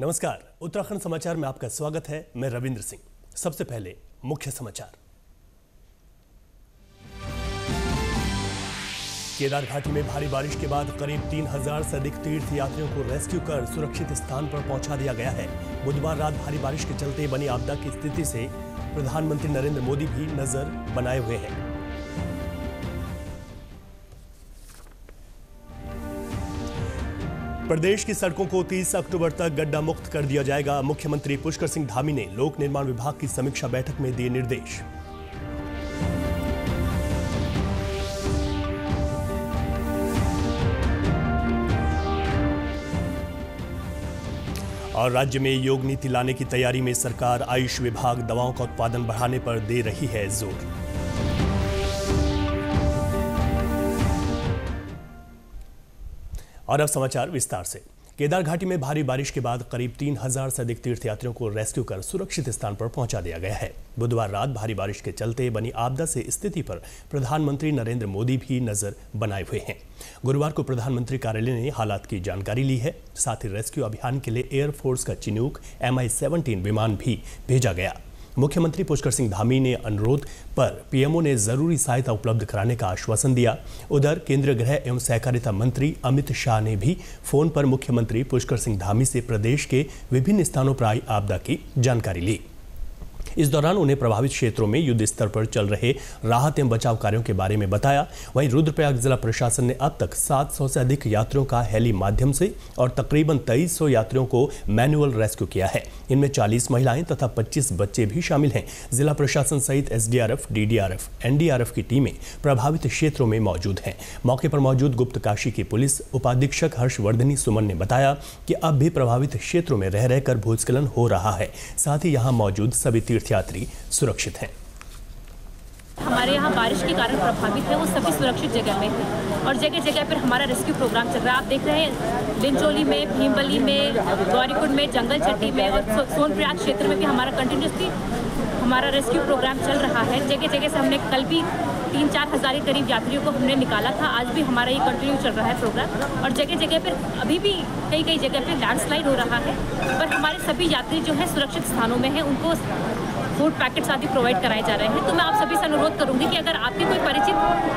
नमस्कार, उत्तराखंड समाचार में आपका स्वागत है। मैं रविंद्र सिंह। सबसे पहले मुख्य समाचार। केदार घाटी में भारी बारिश के बाद करीब 3000 से अधिक तीर्थ यात्रियों को रेस्क्यू कर सुरक्षित स्थान पर पहुंचा दिया गया है। बुधवार रात भारी बारिश के चलते बनी आपदा की स्थिति से प्रधानमंत्री नरेंद्र मोदी भी नजर बनाए हुए हैं। प्रदेश की सड़कों को 30 अक्टूबर तक गड्ढा मुक्त कर दिया जाएगा। मुख्यमंत्री पुष्कर सिंह धामी ने लोक निर्माण विभाग की समीक्षा बैठक में दिए निर्देश। और राज्य में योग नीति लाने की तैयारी में सरकार। आयुष विभाग दवाओं का उत्पादन बढ़ाने पर दे रही है जोर। और अब समाचार विस्तार से। केदार घाटी में भारी बारिश के बाद करीब 3000 से अधिक तीर्थयात्रियों को रेस्क्यू कर सुरक्षित स्थान पर पहुंचा दिया गया है। बुधवार रात भारी बारिश के चलते बनी आपदा से स्थिति पर प्रधानमंत्री नरेंद्र मोदी भी नजर बनाए हुए हैं। गुरुवार को प्रधानमंत्री कार्यालय ने हालात की जानकारी ली है। साथ ही रेस्क्यू अभियान के लिए एयरफोर्स का चिनूक Mi-17 विमान भी भेजा गया। मुख्यमंत्री पुष्कर सिंह धामी ने अनुरोध पर पीएमओ ने जरूरी सहायता उपलब्ध कराने का आश्वासन दिया। उधर केंद्रीय गृह एवं सहकारिता मंत्री अमित शाह ने भी फोन पर मुख्यमंत्री पुष्कर सिंह धामी से प्रदेश के विभिन्न स्थानों पर आई आपदा की जानकारी ली। इस दौरान उन्हें प्रभावित क्षेत्रों में युद्ध स्तर पर चल रहे राहत एवं बचाव कार्यों के बारे में बताया। वहीं रुद्रप्रयाग जिला प्रशासन ने अब तक 700 से अधिक यात्रियों का हेली माध्यम से और तकरीबन 2300 यात्रियों को मैनुअल रेस्क्यू किया है। इनमें 40 महिलाएं तथा 25 बच्चे भी शामिल हैं। जिला प्रशासन सहित एसडीआरएफ, डीडीआरएफ, एनडीआरएफ की टीमें प्रभावित क्षेत्रों में मौजूद हैं। मौके पर मौजूद गुप्तकाशी की पुलिस उपाधीक्षक हर्षवर्धनी सुमन ने बताया कि अब भी प्रभावित क्षेत्रों में रह रहकर भूस्खलन हो रहा है। साथ ही यहाँ मौजूद सभी तीर्थयात्री सुरक्षित हैं। हमारे यहाँ बारिश के कारण प्रभावित है वो सभी सुरक्षित जगह में है और जगह जगह पर हमारा रेस्क्यू प्रोग्राम चल रहा है। आप देख रहे हैं लिंचोली में, भीमबली में, गौरीकुंड में, जंगल चट्टी में और सोनप्रयाग क्षेत्र में भी हमारा कंटिन्यूसली हमारा रेस्क्यू प्रोग्राम चल रहा है। जगह जगह से हमने कल भी 3-4 हज़ार के करीब यात्रियों को हमने निकाला था। आज भी हमारा ये कंटिन्यू चल रहा है प्रोग्राम और जगह जगह पर अभी भी कई जगह पर लैंडस्लाइड हो रहा है। पर हमारे सभी यात्री जो है सुरक्षित स्थानों में हैं, उनको फूड पैकेट्स आदि प्रोवाइड कराए जा रहे हैं। तो मैं आप सभी से अनुरोध करूंगी कि अगर आपके कोई परिचित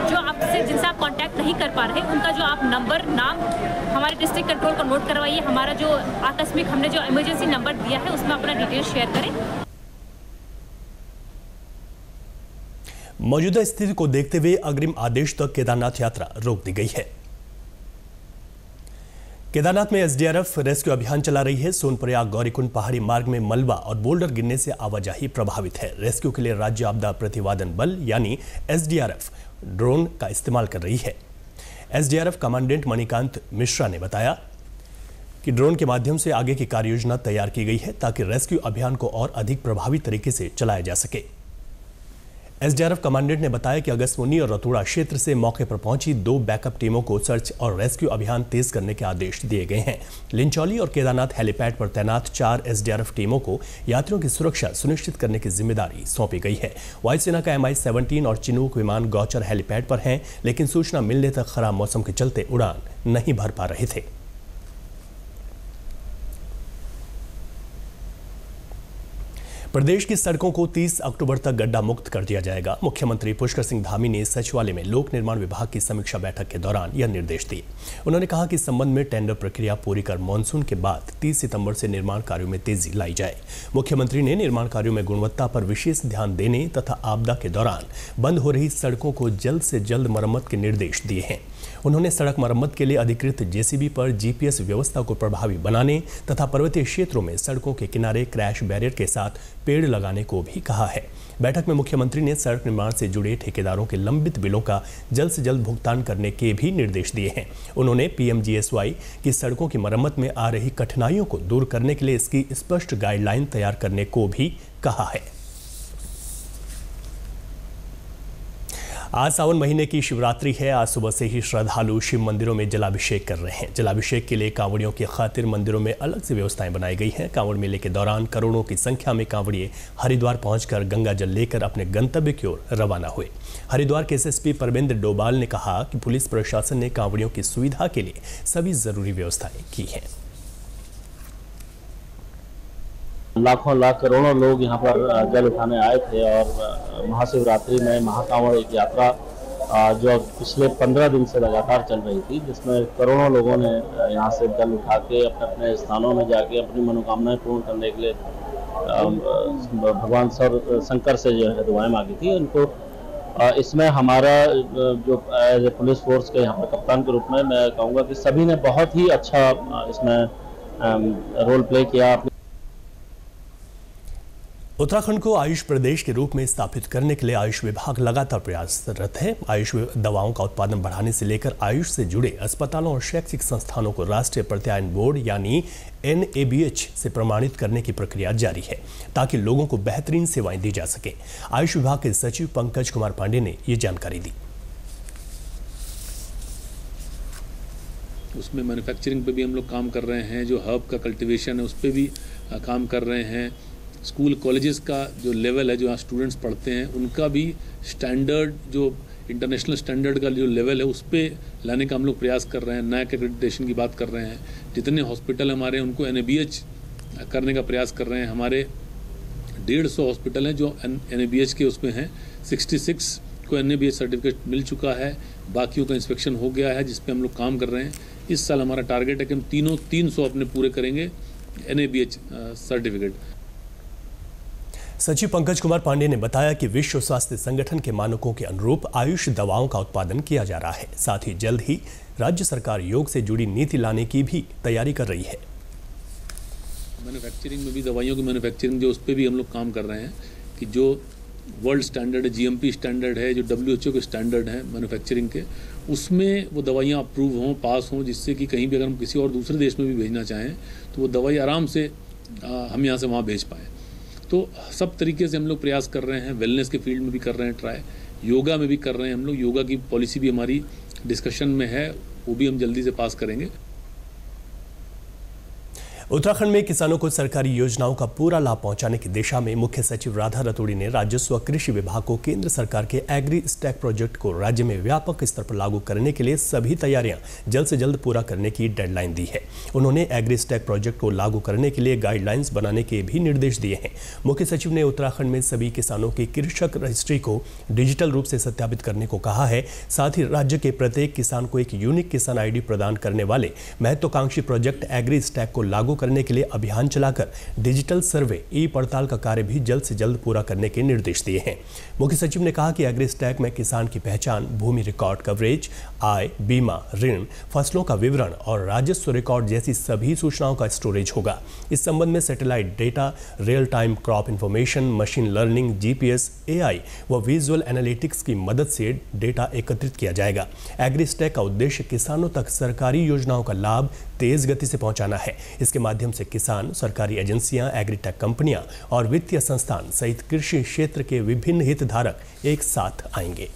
जो आपसे जिनसे आप कांटेक्ट नहीं कर पा रहे, उनका जो आप नंबर, नाम हमारे डिस्ट्रिक्ट कंट्रोल को नोट करवाइए। हमारा जो आकस्मिक हमने जो इमरजेंसी नंबर दिया है उसमें अपना डिटेल शेयर करें। मौजूदा स्थिति को देखते हुए अग्रिम आदेश तक केदारनाथ यात्रा रोक दी गई है। केदारनाथ में एसडीआरएफ रेस्क्यू अभियान चला रही है। सोनप्रयाग गौरीकुंड पहाड़ी मार्ग में मलबा और बोल्डर गिरने से आवाजाही प्रभावित है। रेस्क्यू के लिए राज्य आपदा प्रतिवादन बल यानी एसडीआरएफ ड्रोन का इस्तेमाल कर रही है। एसडीआरएफ कमांडेंट मणिकांत मिश्रा ने बताया कि ड्रोन के माध्यम से आगे की कार्ययोजना तैयार की गई है ताकि रेस्क्यू अभियान को और अधिक प्रभावी तरीके से चलाया जा सके। एसडीआरएफ कमांडेंट ने बताया कि अगस्त्यमुनि और रतुड़ा क्षेत्र से मौके पर पहुंची 2 बैकअप टीमों को सर्च और रेस्क्यू अभियान तेज करने के आदेश दिए गए हैं। लिंचौली और केदारनाथ हेलीपैड पर तैनात 4 एसडीआरएफ टीमों को यात्रियों की सुरक्षा सुनिश्चित करने की जिम्मेदारी सौंपी गई है। वायुसेना का Mi-17 और चिनूक विमान गौचर हेलीपैड पर हैं, लेकिन सूचना मिलने तक खराब मौसम के चलते उड़ान नहीं भर पा रहे थे। प्रदेश की सड़कों को 30 अक्टूबर तक गड्ढा मुक्त कर दिया जाएगा। मुख्यमंत्री पुष्कर सिंह धामी ने सचिवालय में लोक निर्माण विभाग की समीक्षा बैठक के दौरान यह निर्देश दिए। उन्होंने कहा कि इस संबंध में टेंडर प्रक्रिया पूरी कर मानसून के बाद 30 सितंबर से निर्माण कार्यों में तेजी लाई जाए। मुख्यमंत्री ने निर्माण कार्यों में गुणवत्ता पर विशेष ध्यान देने तथा आपदा के दौरान बंद हो रही सड़कों को जल्द से जल्द मरम्मत के निर्देश दिए हैं। उन्होंने सड़क मरम्मत के लिए अधिकृत जेसीबी पर जीपीएस व्यवस्था को प्रभावी बनाने तथा पर्वतीय क्षेत्रों में सड़कों के किनारे क्रैश बैरियर के साथ पेड़ लगाने को भी कहा है। बैठक में मुख्यमंत्री ने सड़क निर्माण से जुड़े ठेकेदारों के लंबित बिलों का जल्द से जल्द भुगतान करने के भी निर्देश दिए हैं। उन्होंने पीएमजीएसवाई की सड़कों की मरम्मत में आ रही कठिनाइयों को दूर करने के लिए इसकी स्पष्ट गाइडलाइन तैयार करने को भी कहा है। आज सावन महीने की शिवरात्रि है। आज सुबह से ही श्रद्धालु शिव मंदिरों में जलाभिषेक कर रहे हैं। जलाभिषेक के लिए कांवड़ियों की खातिर मंदिरों में अलग से व्यवस्थाएं बनाई गई हैं। कांवड़ मेले के दौरान करोड़ों की संख्या में कांवड़िए हरिद्वार पहुंचकर गंगा जल लेकर अपने गंतव्य की ओर रवाना हुए। हरिद्वार के एसएसपी परवेंद्र डोभाल ने कहा कि पुलिस प्रशासन ने कांवड़ियों की सुविधा के लिए सभी जरूरी व्यवस्थाएं की हैं। लाखों लाख करोड़ों लोग यहाँ पर जल उठाने आए थे और महाशिवरात्रि में महाकांवड़ एक यात्रा जो पिछले 15 दिन से लगातार चल रही थी, जिसमें करोड़ों लोगों ने यहाँ से जल उठा के अपने अपने स्थानों में जाके अपनी मनोकामनाएं पूर्ण करने के लिए भगवान शंकर से जो है दुआएं मांगी थी उनको। इसमें हमारा जो एज ए पुलिस फोर्स के यहाँ पर कप्तान के रूप में मैं कहूँगा कि सभी ने बहुत ही अच्छा इसमें रोल प्ले किया। उत्तराखंड को आयुष प्रदेश के रूप में स्थापित करने के लिए आयुष विभाग लगातार प्रयासरत है। आयुष दवाओं का उत्पादन बढ़ाने से लेकर आयुष से जुड़े अस्पतालों और शैक्षिक संस्थानों को राष्ट्रीय प्रत्यायन बोर्ड यानी NABH से प्रमाणित करने की प्रक्रिया जारी है, ताकि लोगों को बेहतरीन सेवाएं दी जा सके। आयुष विभाग के सचिव पंकज कुमार पांडे ने ये जानकारी दी। उसमें मैन्युफैक्चरिंग पे भी हम लोग काम कर रहे हैं, जो हर्ब का कल्टीवेशन है उस पर भी काम कर रहे हैं। स्कूल कॉलेजेस का जो लेवल है, जो यहाँ स्टूडेंट्स पढ़ते हैं, उनका भी स्टैंडर्ड, जो इंटरनेशनल स्टैंडर्ड का जो लेवल है उस पर लाने का हम लोग प्रयास कर रहे हैं। नया एक्रेडिटेशन की बात कर रहे हैं। जितने हॉस्पिटल हमारे हैं उनको NABH करने का प्रयास कर रहे हैं। हमारे 150 हॉस्पिटल हैं जो NABH के उसमें हैं। 66 को NABH सर्टिफिकेट मिल चुका है, बाकियों का इंस्पेक्शन हो गया है, जिस पे हम लोग काम कर रहे हैं। इस साल हमारा टारगेट है कि हम 300 अपने पूरे करेंगे NABH सर्टिफिकेट। सचिव पंकज कुमार पांडे ने बताया कि विश्व स्वास्थ्य संगठन के मानकों के अनुरूप आयुष दवाओं का उत्पादन किया जा रहा है। साथ ही जल्द ही राज्य सरकार योग से जुड़ी नीति लाने की भी तैयारी कर रही है। मैन्युफैक्चरिंग में भी, दवाइयों की मैन्युफैक्चरिंग जो, उस पर भी हम लोग काम कर रहे हैं कि जो वर्ल्ड स्टैंडर्ड है, GMP स्टैंडर्ड है, जो WHO के स्टैंडर्ड हैं मैन्युफैक्चरिंग के, उसमें वो दवाइयाँ अप्रूव हों, पास हों, जिससे कि कहीं भी अगर हम किसी और दूसरे देश में भी भेजना चाहें तो वो दवाई आराम से हम यहाँ से वहाँ भेज पाएँ। तो सब तरीके से हम लोग प्रयास कर रहे हैं। वेलनेस के फील्ड में भी कर रहे हैं ट्राई, योगा में भी कर रहे हैं हम लोग। योगा की पॉलिसी भी हमारी डिस्कशन में है, वो भी हम जल्दी से पास करेंगे। उत्तराखंड में किसानों को सरकारी योजनाओं का पूरा लाभ पहुंचाने की दिशा में मुख्य सचिव राधा रतूड़ी ने राजस्व कृषि विभाग को केंद्र सरकार के एग्री स्टैक प्रोजेक्ट को राज्य में व्यापक स्तर पर लागू करने के लिए सभी तैयारियां जल्द से जल्द पूरा करने की डेडलाइन दी है। उन्होंने एग्री स्टैक प्रोजेक्ट को लागू करने के लिए गाइडलाइंस बनाने के भी निर्देश दिए हैं। मुख्य सचिव ने उत्तराखंड में सभी किसानों की कृषक रजिस्ट्री को डिजिटल रूप से सत्यापित करने को कहा है। साथ ही राज्य के प्रत्येक किसान को एक यूनिक किसान ID प्रदान करने वाले महत्वाकांक्षी प्रोजेक्ट एग्री स्टैक को लागू करने के लिए अभियान चलाकर डिजिटल सर्वे पड़ताल का कार्य भी जल्द से जल्द पूरा करने के निर्देश दिए हैं। मुख्य सचिव ने कहा कि एग्री स्टैक में किसान की पहचान, भूमि रिकॉर्ड कवरेज, आय, बीमा, ऋण, फसलों का विवरण और राजस्व रिकॉर्ड जैसी सभी सूचनाओं का स्टोरेज होगा। इस संबंध में satellite data, real time crop information, machine learning, GPS, AI व विजुअल एनालिटिक्स की मदद से डेटा एकत्रित किया जाएगा। एग्री स्टैक का उद्देश्य किसानों तक सरकारी योजनाओं का लाभ तेज गति से पहुंचाना है। इसके माध्यम से किसान, सरकारी एजेंसियां, एग्रीटेक कंपनियां और वित्तीय संस्थान सहित कृषि क्षेत्र के विभिन्न हितधारक एक साथ आएंगे।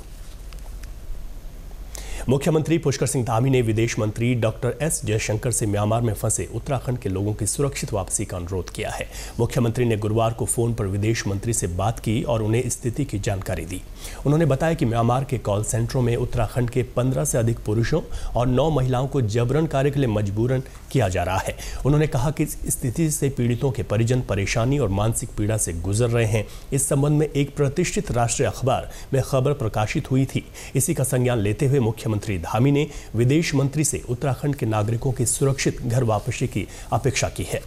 मुख्यमंत्री पुष्कर सिंह धामी ने विदेश मंत्री डॉक्टर S जयशंकर से म्यांमार में फंसे उत्तराखंड के लोगों की सुरक्षित वापसी का अनुरोध किया है। मुख्यमंत्री ने गुरुवार को फोन पर विदेश मंत्री से बात की और उन्हें स्थिति की जानकारी दी। उन्होंने बताया कि म्यांमार के कॉल सेंटरों में उत्तराखंड के 15 से अधिक पुरुषों और 9 महिलाओं को जबरन कार्य के लिए मजबूरन किया जा रहा है। उन्होंने कहा कि इस स्थिति से पीड़ितों के परिजन परेशानी और मानसिक पीड़ा से गुजर रहे हैं। इस संबंध में एक प्रतिष्ठित राष्ट्रीय अखबार में खबर प्रकाशित हुई थी। इसी का संज्ञान लेते हुए मुख्यमंत्री धामी ने विदेश मंत्री से उत्तराखंड के नागरिकों की सुरक्षित घर वापसी की अपेक्षा की है।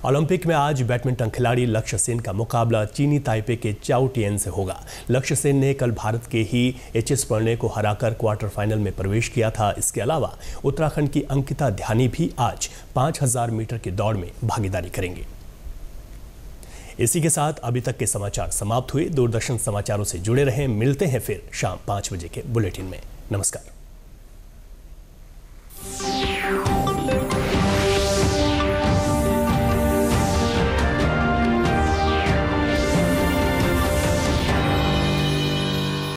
ओलंपिक में आज बैडमिंटन खिलाड़ी लक्ष्य सेन का मुकाबला चीनी ताइपे के चाओ टिएन से होगा। लक्ष्य सेन ने कल भारत के ही HS प्रणय को हराकर क्वार्टर फाइनल में प्रवेश किया था। इसके अलावा उत्तराखंड की अंकिता ध्यानी भी आज 5000 मीटर की दौड़ में भागीदारी करेंगे। इसी के साथ अभी तक के समाचार समाप्त हुए। दूरदर्शन समाचारों से जुड़े रहें। मिलते हैं फिर शाम 5 बजे के बुलेटिन में। नमस्कार।